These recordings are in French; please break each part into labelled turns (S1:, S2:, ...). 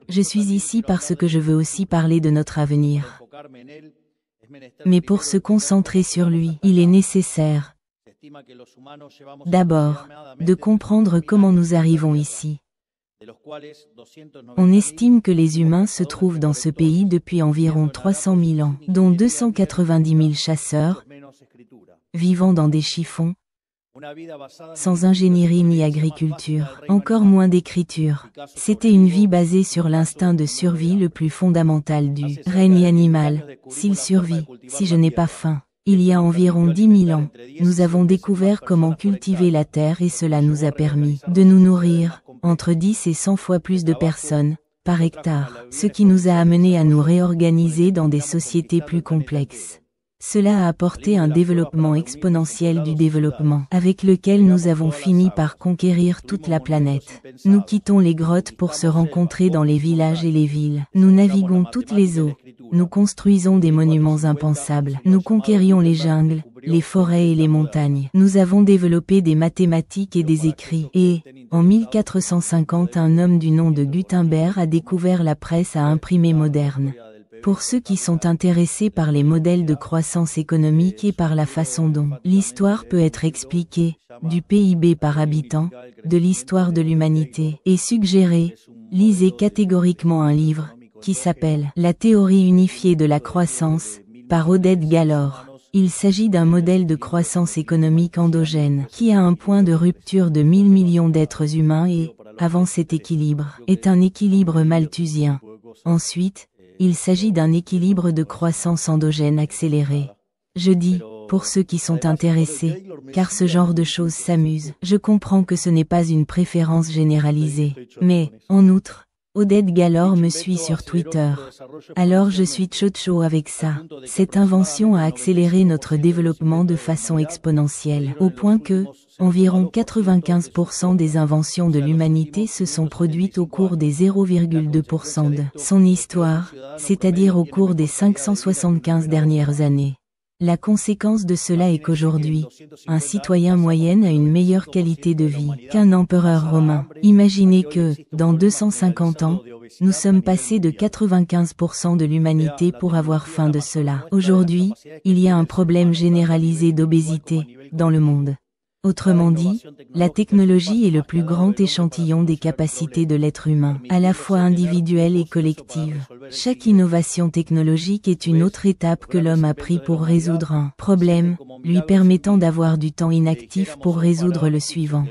S1: Je suis ici parce que je veux aussi parler de notre avenir. Mais pour se concentrer sur lui, il est nécessaire, d'abord, de comprendre comment nous arrivons ici. On estime que les humains se trouvent dans ce pays depuis environ 300 000 ans, dont 290 000 chasseurs, vivant dans des chiffons, sans ingénierie ni agriculture, encore moins d'écriture. C'était une vie basée sur l'instinct de survie le plus fondamental du règne animal. S'il survit, si je n'ai pas faim. Il y a environ 10 000 ans, nous avons découvert comment cultiver la terre et cela nous a permis de nous nourrir, entre 10 et 100 fois plus de personnes, par hectare, ce qui nous a amené à nous réorganiser dans des sociétés plus complexes. Cela a apporté un développement exponentiel du développement, avec lequel nous avons fini par conquérir toute la planète. Nous quittons les grottes pour se rencontrer dans les villages et les villes. Nous naviguons toutes les eaux. Nous construisons des monuments impensables. Nous conquérions les jungles, les forêts et les montagnes. Nous avons développé des mathématiques et des écrits. Et, en 1450, un homme du nom de Gutenberg a découvert la presse à imprimer moderne. Pour ceux qui sont intéressés par les modèles de croissance économique et par la façon dont l'histoire peut être expliquée, du PIB par habitant, de l'histoire de l'humanité, et suggéré, lisez catégoriquement un livre, qui s'appelle « La théorie unifiée de la croissance » par Oded Galor. Il s'agit d'un modèle de croissance économique endogène, qui a un point de rupture de 1000 millions d'êtres humains et, avant cet équilibre, est un équilibre malthusien. Ensuite, il s'agit d'un équilibre de croissance endogène accéléré. Je dis, pour ceux qui sont intéressés, car ce genre de choses s'amuse, je comprends que ce n'est pas une préférence généralisée. Mais, en outre, Oded Galor me suit sur Twitter. Alors je suis tcho avec ça. Cette invention a accéléré notre développement de façon exponentielle, au point que, environ 95% des inventions de l'humanité se sont produites au cours des 0,2% de son histoire, c'est-à-dire au cours des 575 dernières années. La conséquence de cela est qu'aujourd'hui, un citoyen moyen a une meilleure qualité de vie qu'un empereur romain. Imaginez que, dans 250 ans, nous sommes passés de 95% de l'humanité pour avoir faim de cela. Aujourd'hui, il y a un problème généralisé d'obésité dans le monde. Autrement dit, la technologie est le plus grand échantillon des capacités de l'être humain, à la fois individuelle et collective. Chaque innovation technologique est une autre étape que l'homme a pris pour résoudre un problème, lui permettant d'avoir du temps inactif pour résoudre le suivant.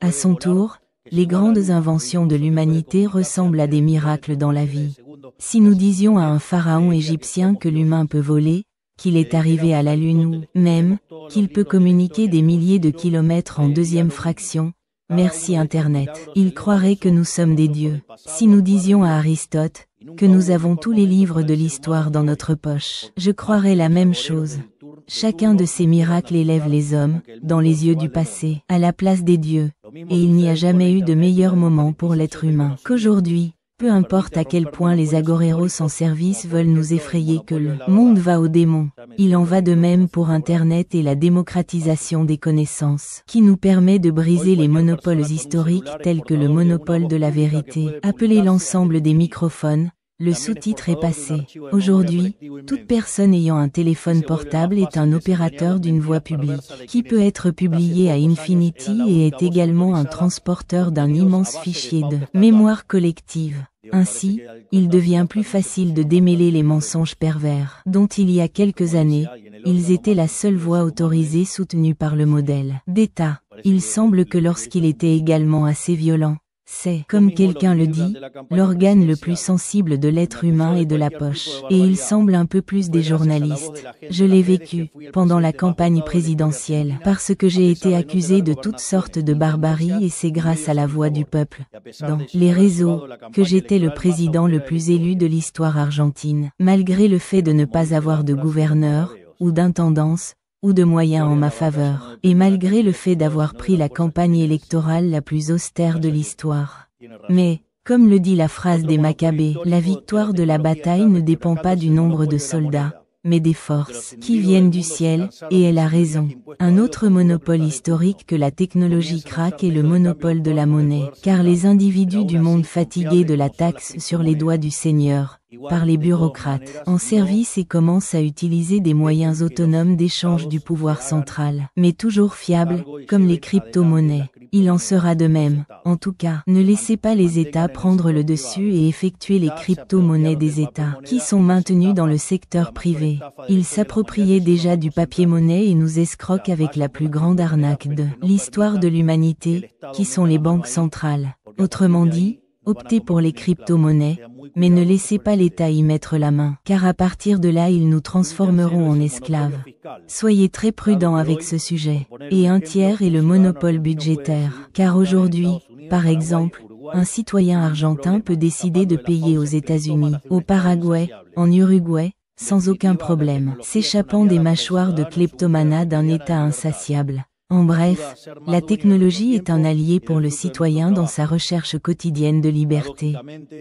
S1: À son tour, les grandes inventions de l'humanité ressemblent à des miracles dans la vie. Si nous disions à un pharaon égyptien que l'humain peut voler, qu'il est arrivé à la Lune ou, même, qu'il peut communiquer des milliers de kilomètres en deuxième fraction, merci Internet, il croirait que nous sommes des dieux. Si nous disions à Aristote, que nous avons tous les livres de l'histoire dans notre poche, je croirais la même chose. Chacun de ces miracles élève les hommes, dans les yeux du passé, à la place des dieux, et il n'y a jamais eu de meilleur moment pour l'être humain qu'aujourd'hui. Peu importe à quel point les agoreros en service veulent nous effrayer que le monde va au démon. Il en va de même pour Internet et la démocratisation des connaissances, qui nous permet de briser les monopoles historiques tels que le monopole de la vérité. Appelez l'ensemble des microphones, le sous-titre est passé. Aujourd'hui, toute personne ayant un téléphone portable est un opérateur d'une voix publique, qui peut être publié à Infinity et est également un transporteur d'un immense fichier de mémoire collective. Ainsi, il devient plus facile de démêler les mensonges pervers, dont il y a quelques années, ils étaient la seule voie autorisée soutenue par le modèle d'État. Il semble que lorsqu'il était également assez violent, c'est, comme quelqu'un le dit, l'organe le plus sensible de l'être humain et de la poche. Et il semble un peu plus des journalistes. Je l'ai vécu, pendant la campagne présidentielle, parce que j'ai été accusé de toutes sortes de barbaries et c'est grâce à la voix du peuple, dans les réseaux, que j'étais le président le plus élu de l'histoire argentine, malgré le fait de ne pas avoir de gouverneur, ou d'intendance, ou de moyens en ma faveur, et malgré le fait d'avoir pris la campagne électorale la plus austère de l'histoire. Mais, comme le dit la phrase des Maccabées, la victoire de la bataille ne dépend pas du nombre de soldats, mais des forces qui viennent du ciel, et elle a raison. Un autre monopole historique que la technologie craque est le monopole de la monnaie, car les individus du monde fatigués de la taxe sur les doigts du Seigneur, par les bureaucrates, en service et commencent à utiliser des moyens autonomes d'échange du pouvoir central, mais toujours fiables, comme les crypto-monnaies. Il en sera de même. En tout cas, ne laissez pas les États prendre le dessus et effectuer les crypto-monnaies des États, qui sont maintenus dans le secteur privé. Ils s'appropriaient déjà du papier-monnaie et nous escroquent avec la plus grande arnaque de l'histoire de l'humanité, qui sont les banques centrales. Autrement dit, optez pour les crypto-monnaies, mais ne laissez pas l'État y mettre la main, car à partir de là ils nous transformeront en esclaves. Soyez très prudents avec ce sujet. Et un tiers est le monopole budgétaire, car aujourd'hui, par exemple, un citoyen argentin peut décider de payer aux États-Unis, au Paraguay, en Uruguay, sans aucun problème, s'échappant des mâchoires de kleptomana d'un État insatiable. En bref, la technologie est un allié pour le citoyen dans sa recherche quotidienne de liberté.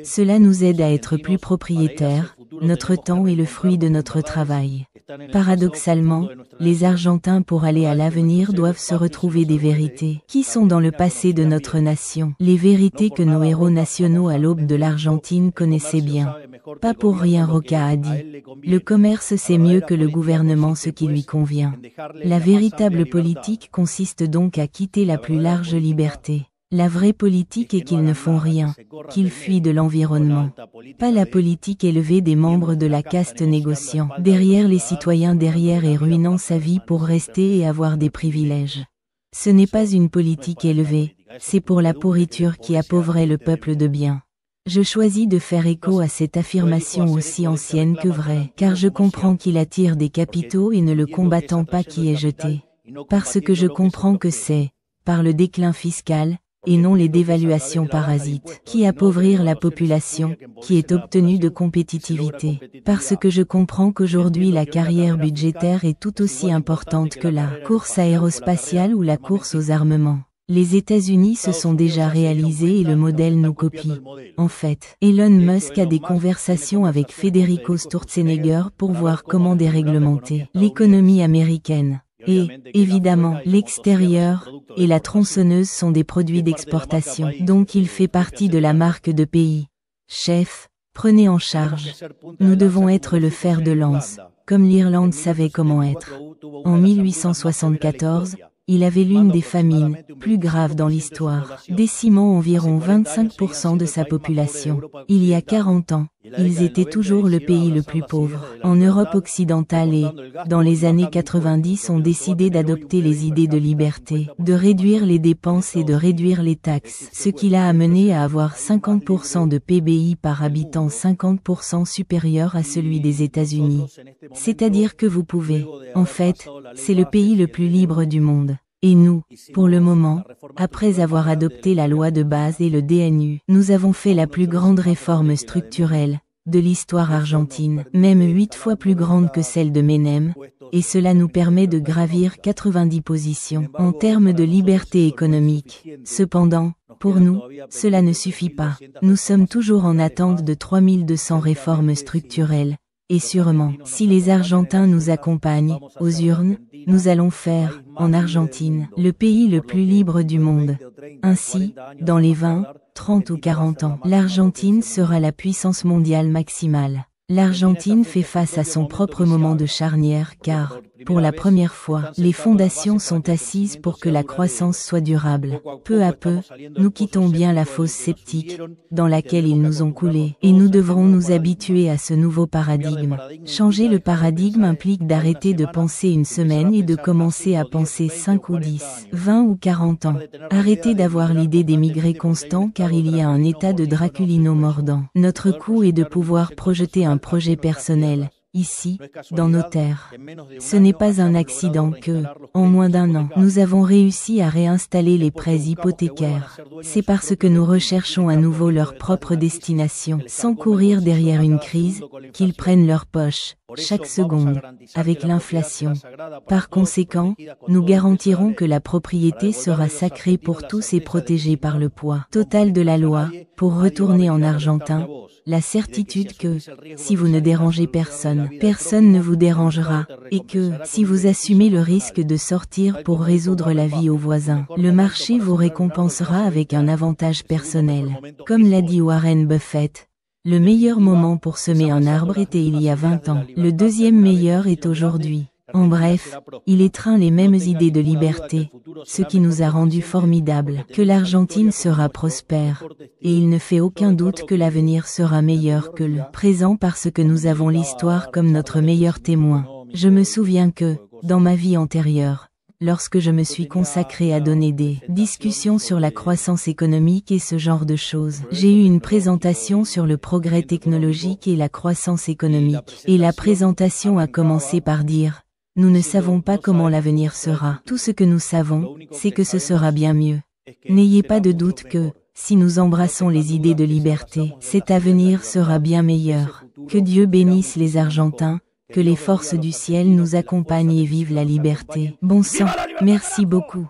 S1: Cela nous aide à être plus propriétaires, notre temps est le fruit de notre travail. Paradoxalement, les Argentins pour aller à l'avenir doivent se retrouver des vérités qui sont dans le passé de notre nation, les vérités que nos héros nationaux à l'aube de l'Argentine connaissaient bien. Pas pour rien Roca a dit, le commerce c'est mieux que le gouvernement ce qui lui convient. La véritable politique consiste donc à quitter la plus large liberté. La vraie politique est qu'ils ne font rien, qu'ils fuient de l'environnement. Pas la politique élevée des membres de la caste négociant, derrière les citoyens derrière et ruinant sa vie pour rester et avoir des privilèges. Ce n'est pas une politique élevée, c'est pour la pourriture qui appauvrait le peuple de bien. Je choisis de faire écho à cette affirmation aussi ancienne que vraie, car je comprends qu'il attire des capitaux et ne le combattant pas qui est jeté. Parce que je comprends que c'est, par le déclin fiscal, et non les dévaluations parasites, qui appauvrir la population, qui est obtenue de compétitivité. Parce que je comprends qu'aujourd'hui la carrière budgétaire est tout aussi importante que la course aérospatiale ou la course aux armements. Les États-Unis se sont déjà réalisés et le modèle nous copie. En fait, Elon Musk a des conversations avec Federico Sturzenegger pour voir comment déréglementer l'économie américaine. Et, évidemment, l'extérieur et la tronçonneuse sont des produits d'exportation, donc il fait partie de la marque de pays. Chef, prenez en charge. Nous devons être le fer de lance, comme l'Irlande savait comment être. En 1874, il avait l'une des famines plus graves dans l'histoire, décimant environ 25% de sa population. Il y a 40 ans, ils étaient toujours le pays le plus pauvre. En Europe occidentale et, dans les années 90, ont décidé d'adopter les idées de liberté, de réduire les dépenses et de réduire les taxes, ce qui l'a amené à avoir 50% de PBI par habitant 50% supérieur à celui des États-Unis. C'est-à-dire que vous pouvez, en fait, c'est le pays le plus libre du monde. Et nous, pour le moment, après avoir adopté la loi de base et le DNU, nous avons fait la plus grande réforme structurelle de l'histoire argentine, même 8 fois plus grande que celle de Menem, et cela nous permet de gravir 90 positions en termes de liberté économique. Cependant, pour nous, cela ne suffit pas. Nous sommes toujours en attente de 3200 réformes structurelles. Et sûrement, si les Argentins nous accompagnent, aux urnes, nous allons faire, en Argentine, le pays le plus libre du monde. Ainsi, dans les 20, 30 ou 40 ans, l'Argentine sera la puissance mondiale maximale. L'Argentine fait face à son propre moment de charnière car, pour la première fois, les fondations sont assises pour que la croissance soit durable. Peu à peu, nous quittons bien la fosse sceptique, dans laquelle ils nous ont coulés, et nous devrons nous habituer à ce nouveau paradigme. Changer le paradigme implique d'arrêter de penser une semaine et de commencer à penser 5 ou 10, 20 ou 40 ans. Arrêtez d'avoir l'idée d'émigrer constant car il y a un état de Draculino mordant. Notre coup est de pouvoir projeter un projet personnel, ici, dans nos terres. Ce n'est pas un accident que, en moins d'un an, nous avons réussi à réinstaller les prêts hypothécaires. C'est parce que nous recherchons à nouveau leur propre destination, sans courir derrière une crise, qu'ils prennent leur poche, chaque seconde, avec l'inflation. Par conséquent, nous garantirons que la propriété sera sacrée pour tous et protégée par le poids total de la loi, pour retourner en argentin, la certitude que, si vous ne dérangez personne, personne ne vous dérangera, et que, si vous assumez le risque de sortir pour résoudre la vie aux voisins, le marché vous récompensera avec un avantage personnel. Comme l'a dit Warren Buffett, le meilleur moment pour semer un arbre était il y a 20 ans, le deuxième meilleur est aujourd'hui. En bref, il étreint les mêmes idées de liberté, ce qui nous a rendus formidables, que l'Argentine sera prospère, et il ne fait aucun doute que l'avenir sera meilleur que le présent parce que nous avons l'histoire comme notre meilleur témoin. Je me souviens que, dans ma vie antérieure, lorsque je me suis consacré à donner des discussions sur la croissance économique et ce genre de choses, j'ai eu une présentation sur le progrès technologique et la croissance économique, et la présentation a commencé par dire: nous ne savons pas comment l'avenir sera. Tout ce que nous savons, c'est que ce sera bien mieux. N'ayez pas de doute que, si nous embrassons les idées de liberté, cet avenir sera bien meilleur. Que Dieu bénisse les Argentins, que les forces du ciel nous accompagnent et vivent la liberté. Bon sang, merci beaucoup.